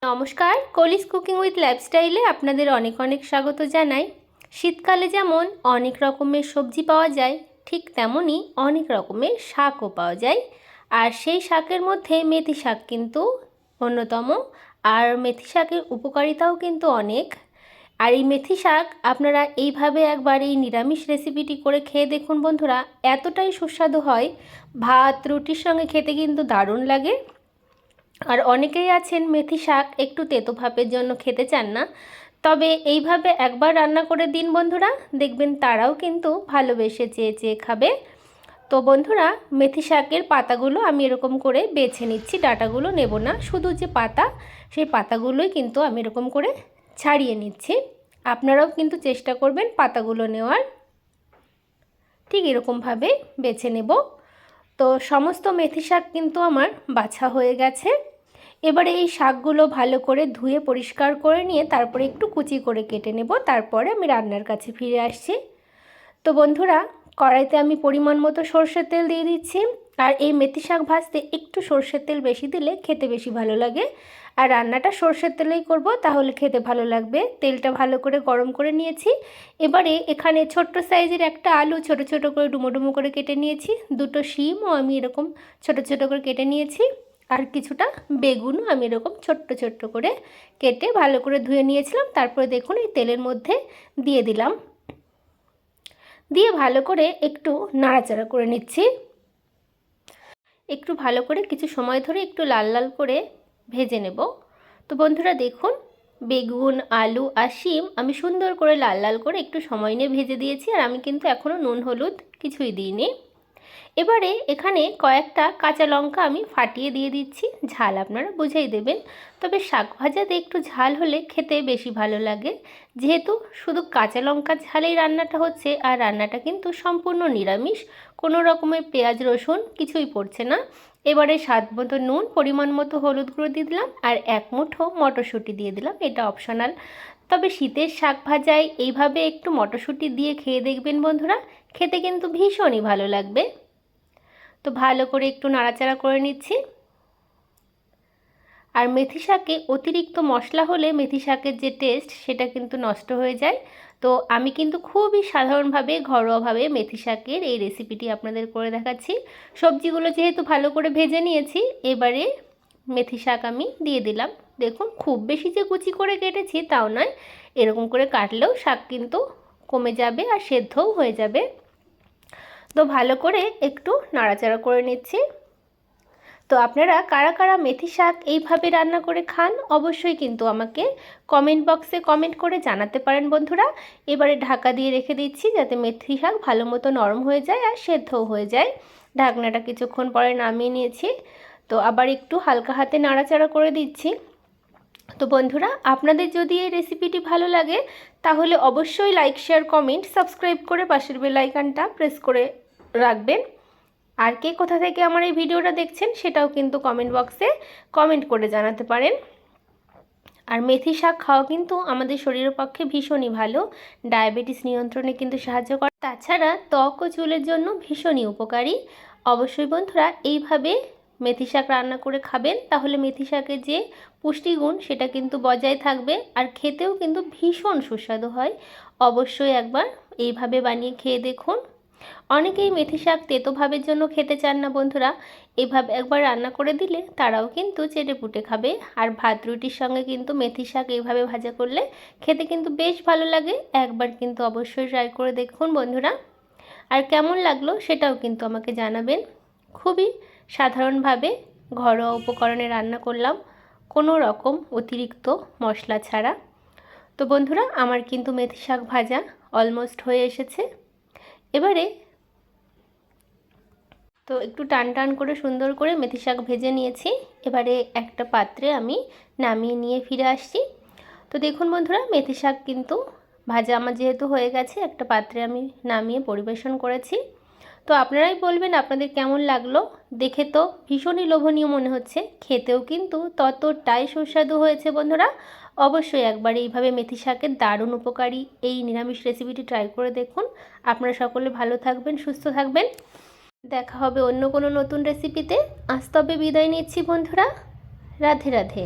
নমস্কার, কলিস cooking with লাইফস্টাইলে আপনাদের অনেক অনেক স্বাগত জানাই। শীতকালে যেমন অনেক রকমের সবজি পাওয়া যায়, ঠিক তেমনই অনেক রকমের শাকও পাওয়া যায়। আর সেই শাকের মধ্যে মেথি শাক কিন্তু অন্যতম। আর মেথি শাকের উপকারিতাও কিন্তু অনেক। আর এই মেথি শাক আপনারা এইভাবে একবার এই নিরামিষ রেসিপিটি করে খেয়ে দেখুন বন্ধুরা, এতটাই সুস্বাদু হয়, ভাত রুটির সঙ্গে খেতে কিন্তু দারুণ লাগে। আর অনেকেই আছেন মেথি শাক একটু তেতো ভাবের জন্য খেতে চান না, তবে এইভাবে একবার রান্না করে দিন বন্ধুরা, দেখবেন তারাও কিন্তু ভালোবেসে চেয়ে চেয়ে খাবে। তো বন্ধুরা, মেথি শাকের পাতাগুলো আমি এরকম করে বেছে নিচ্ছি, ডাঁটাগুলো নেব না, শুধু যে পাতা সেই পাতাগুলোই কিন্তু আমি এরকম করে ছাড়িয়ে নিচ্ছি। আপনারাও কিন্তু চেষ্টা করবেন পাতাগুলো নেওয়ার। ঠিক এরকমভাবে বেছে নেব। তো সমস্ত মেথি শাক কিন্তু আমার বাছা হয়ে গেছে। এবারে এই শাকগুলো ভালো করে ধুয়ে পরিষ্কার করে নিয়ে তারপরে একটু কুচি করে কেটে নেব, তারপরে আমি রান্নার কাছে ফিরে আসছি। তো বন্ধুরা, কড়াইতে আমি পরিমাণ মতো সরষের তেল দিয়ে দিচ্ছি। আর এই মেথি শাক ভাজতে একটু সরষের তেল বেশি দিলে খেতে বেশি ভালো লাগে। আর রান্নাটা সরষের তেলেই করব, তাহলে খেতে ভালো লাগবে। তেলটা ভালো করে গরম করে নিয়েছি। এবারে এখানে ছোট্ট সাইজের একটা আলু ছোট ছোট করে ডুমো ডুমো করে কেটে নিয়েছি। দুটো শিমও আমি এরকম ছোট ছোট করে কেটে নিয়েছি। আর কিছুটা বেগুনও আমি এরকম ছোট্ট ছোট্ট করে কেটে ভালো করে ধুয়ে নিয়েছিলাম। তারপরে দেখুন এই তেলের মধ্যে দিয়ে দিলাম, দিয়ে ভালো করে একটু নাড়াচাড়া করে নিচ্ছি। একটু ভালো করে কিছু সময় ধরে একটু লাল লাল করে ভেজে নেব। তো বন্ধুরা দেখুন, বেগুন আলু আর শিম আমি সুন্দর করে লাল লাল করে একটু সময় নিয়ে ভেজে দিয়েছি। আর আমি কিন্তু এখনও নুন হলুদ কিছুই দিইনি। এবারে এখানে কয়েকটা কাঁচা লঙ্কা আমি ফাটিয়ে দিয়ে দিচ্ছি। ঝাল আপনারা বুঝেই দেবেন, তবে শাক ভাজাতে একটু ঝাল হলে খেতে বেশি ভালো লাগে। যেহেতু শুধু কাঁচা লঙ্কার ঝালেই রান্নাটা হচ্ছে, আর রান্নাটা কিন্তু সম্পূর্ণ নিরামিষ, কোনো রকমের পেঁয়াজ রসুন কিছুই পড়ছে না। এবারে স্বাদ মতো নুন, পরিমাণ মতো হলুদ গুঁড়ো দিয়ে দিলাম, আর এক মুঠো মটরশুঁটি দিয়ে দিলাম। এটা অপশনাল, তবে শীতের শাক ভাজায় এইভাবে একটু মটরশুঁটি দিয়ে খেয়ে দেখবেন বন্ধুরা, খেতে কিন্তু ভীষণই ভালো লাগবে। তো ভালো করে একটু নাড়াচাড়া করে নিচ্ছি। আর মেথি শাকে অতিরিক্ত মশলা হলে মেথি শাকের যে টেস্ট সেটা কিন্তু নষ্ট হয়ে যায়। তো আমি কিন্তু খুবই সাধারণভাবে ঘরোয়াভাবে মেথি শাকের এই রেসিপিটি আপনাদের করে দেখাচ্ছি। সবজিগুলো যেহেতু ভালো করে ভেজে নিয়েছি, এবারে মেথি শাক আমি দিয়ে দিলাম। দেখুন, খুব বেশি যে কুচি করে কেটেছি তাও নয়, এরকম করে কাটলেও শাক কিন্তু কমে যাবে আর সেদ্ধও হয়ে যাবে। তো ভালো করে একটু নাড়াচাড়া করে নিচ্ছি। তো আপনারা কারা কারা মেথি শাক এইভাবে রান্না করে খান, অবশ্যই কিন্তু আমাকে কমেন্ট বক্সে কমেন্ট করে জানাতে পারেন বন্ধুরা। এবারে ঢাকা দিয়ে রেখে দিচ্ছি যাতে মেথি শাক ভালো মতো নরম হয়ে যায় আর সেদ্ধও হয়ে যায়। ঢাকনাটা কিছুক্ষণ পরে নামিয়ে নিয়েছি। তো আবার একটু হালকা হাতে নাড়াচাড়া করে দিচ্ছি। তো বন্ধুরা, আপনাদের যদি এই রেসিপিটি ভালো লাগে তাহলে অবশ্যই লাইক শেয়ার কমেন্ট সাবস্ক্রাইব করে পাশের বেল আইকনটা প্রেস করে রাখবেন। আর কে কোথা থেকে আমার এই ভিডিওটা দেখছেন সেটাও কিন্তু কমেন্ট বক্সে কমেন্ট করে জানাতে পারেন। আর মেথি শাক খাওয়া কিন্তু আমাদের শরীরের পক্ষে ভীষণই ভালো, ডায়াবেটিস নিয়ন্ত্রণে কিন্তু সাহায্য করে। তাছাড়া ত্বক ও চুলের জন্য ভীষণই উপকারী। অবশ্যই বন্ধুরা এইভাবে মেথি শাক রান্না করে খাবেন, তাহলে মেথি শাকের যে পুষ্টিগুণ সেটা কিন্তু বজায় থাকবে, আর খেতেও কিন্তু ভীষণ সুস্বাদু হয়। অবশ্যই একবার এইভাবে বানিয়ে খেয়ে দেখুন। অনেকেই মেথি শাক তেতো ভাবের জন্য খেতে চান না বন্ধুরা, এভাবে একবার রান্না করে দিলে তারাও কিন্তু চেটেপুটে খাবে। আর ভাত রুটির সঙ্গে কিন্তু মেথি শাক এইভাবে ভাজা করলে খেতে কিন্তু বেশ ভালো লাগে। একবার কিন্তু অবশ্যই ট্রাই করে দেখুন বন্ধুরা। আর কেমন লাগলো সেটাও কিন্তু আমাকে জানাবেন। খুবই সাধারণভাবে ঘরোয়া উপকরণে রান্না করলাম, কোনো রকম অতিরিক্ত মশলা ছাড়া। তো বন্ধুরা, আমার কিন্তু মেথি শাক ভাজা অলমোস্ট হয়ে এসেছে। এবারে তো একটু টান টান করে সুন্দর করে মেথি শাক ভেজে নিয়েছি। এবারে একটা পাত্রে আমি নামিয়ে নিয়ে ফিরে আসছি। তো দেখুন বন্ধুরা, মেথি শাক কিন্তু ভাজা আমার যেহেতু হয়ে গেছে, একটা পাত্রে আমি নামিয়ে পরিবেশন করেছি। তো আপনারাই বলবেন আপনাদের কেমন লাগলো। দেখে তো ভীষণই লোভনীয় মনে হচ্ছে, খেতেও কিন্তু ততটাই সুস্বাদু হয়েছে বন্ধুরা। অবশ্যই একবার এইভাবে মেথি শাকের দারুণ উপকারী এই নিরামিষ রেসিপিটি ট্রাই করে দেখুন। আপনারা সকলে ভালো থাকবেন, সুস্থ থাকবেন। দেখা হবে অন্য কোনো নতুন রেসিপিতে। আজ তবে বিদায় নিচ্ছি বন্ধুরা। রাধে রাধে।